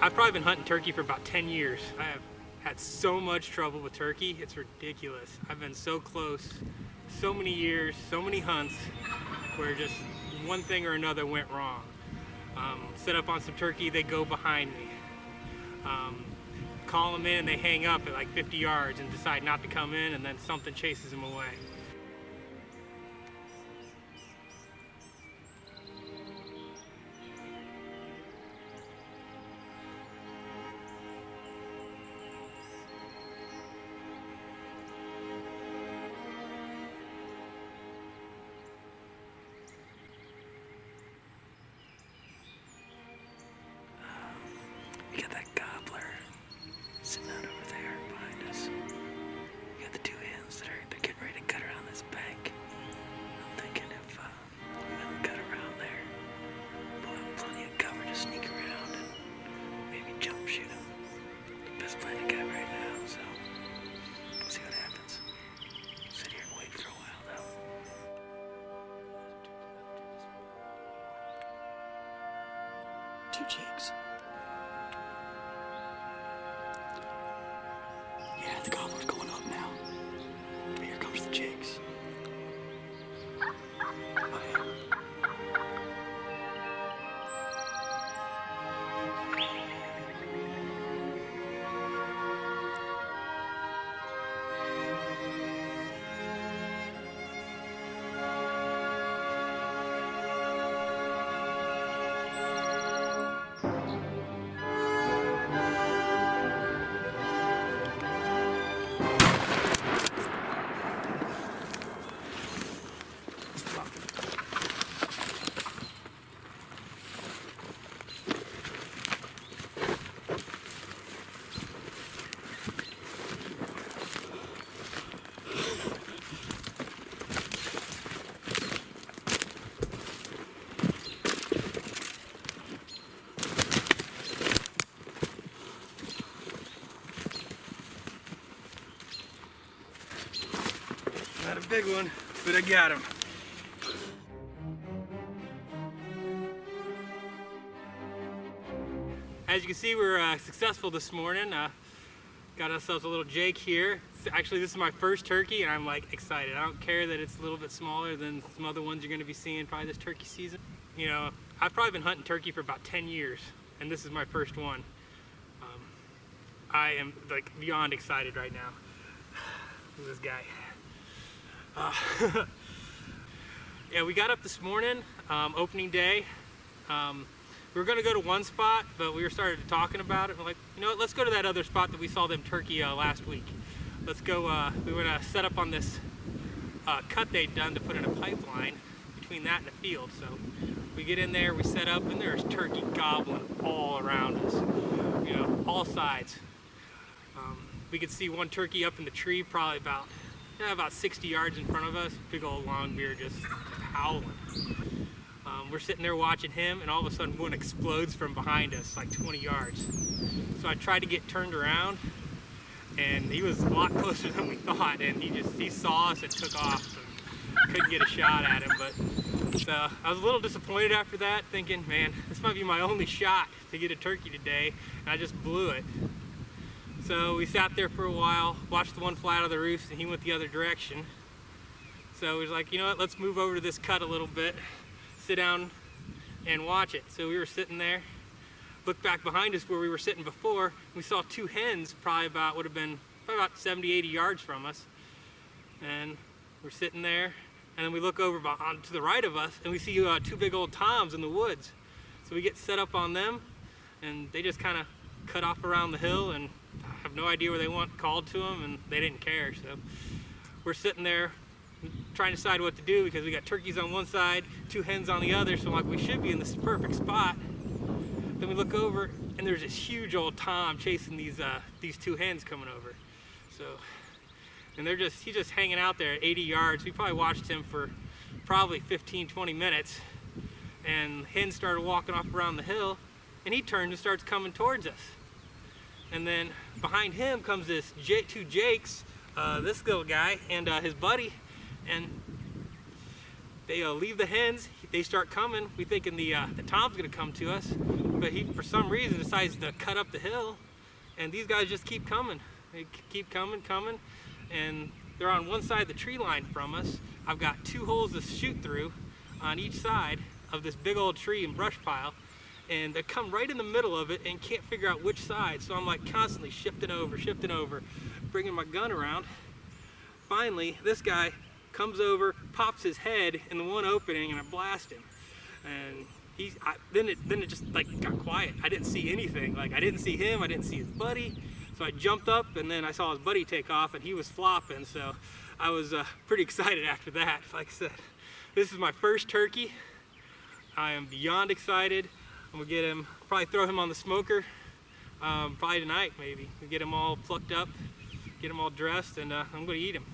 I've probably been hunting turkey for about 10 years. I have had so much trouble with turkey, it's ridiculous. I've been so close, so many years, so many hunts where just one thing or another went wrong. Set up on some turkey, they go behind me. Call them in and they hang up at like 50 yards and decide not to come in, and then something chases them away. We got that gobbler sitting out over there behind us. We got the two hens they're getting ready to cut around this bank. I'm thinking if we let them cut around there, we'll have plenty of cover to sneak around and maybe jump shoot them. The best plan I got right now, so we'll see what happens. Sit here and wait for a while though. Two chicks. Yeah, the gobbler's going up now. Here comes the jakes. Oh, yeah. Not a big one, but I got him. As you can see, we're successful this morning. Got ourselves a little Jake here. Actually, this is my first turkey, and I'm like excited. I don't care that it's a little bit smaller than some other ones you're going to be seeing probably this turkey season. You know, I've probably been hunting turkey for about 10 years, and this is my first one. I am like beyond excited right now. Look at this guy. Yeah, we got up this morning, opening day. We were going to go to one spot, but we started talking about it. We're like, you know what, let's go to that other spot that we saw them turkey last week. Let's go, we were going to set up on this cut they'd done to put in a pipeline between that and the field. So we get in there, we set up, and there's turkey gobbling all around us, you know, all sides. We could see one turkey up in the tree, probably about 60 yards in front of us, big old long beard just howling. We're sitting there watching him, and all of a sudden one explodes from behind us, like 20 yards. So I tried to get turned around, and he was a lot closer than we thought, and he saw us and took off. And couldn't get a shot at him, but so I was a little disappointed after that, thinking, man, this might be my only shot to get a turkey today, and I just blew it. So we sat there for a while, watched the one fly out of the roost, and he went the other direction. So we was like, you know what, let's move over to this cut a little bit, sit down and watch it. So we were sitting there, looked back behind us where we were sitting before, we saw two hens probably about 70, 80 yards from us. And we're sitting there, and then we look over to the right of us, and we see two big old toms in the woods. So we get set up on them, and they just kind of cut off around the hill, and I have no idea where they called to them, and they didn't care. So we're sitting there trying to decide what to do because we got turkeys on one side, two hens on the other, so I'm like, we should be in this perfect spot. Then we look over, and there's this huge old tom chasing these two hens coming over. So, and he's just hanging out there at 80 yards. We probably watched him for probably 15, 20 minutes, and hens started walking off around the hill, and he turns and starts coming towards us. And then behind him comes two Jakes, this little guy and his buddy, and they leave the hens. They start coming. We thinking the tom's gonna come to us. but he, for some reason, decides to cut up the hill, and these guys just keep coming. They keep coming, and they're on one side of the tree line from us. I've got 2 holes to shoot through on each side of this big old tree and brush pile, and they come right in the middle of it and can't figure out which side. So I'm like constantly shifting over, bringing my gun around. Finally, this guy comes over, pops his head in the one opening, and I blast him. And then it just like got quiet. I didn't see anything. Like I didn't see him, I didn't see his buddy. So I jumped up, and then I saw his buddy take off, and he was flopping. So I was pretty excited after that. Like I said, this is my first turkey. I am beyond excited. I'm gonna get him, probably throw him on the smoker, probably tonight maybe. We'll get him all plucked up, get him all dressed, and I'm gonna eat him.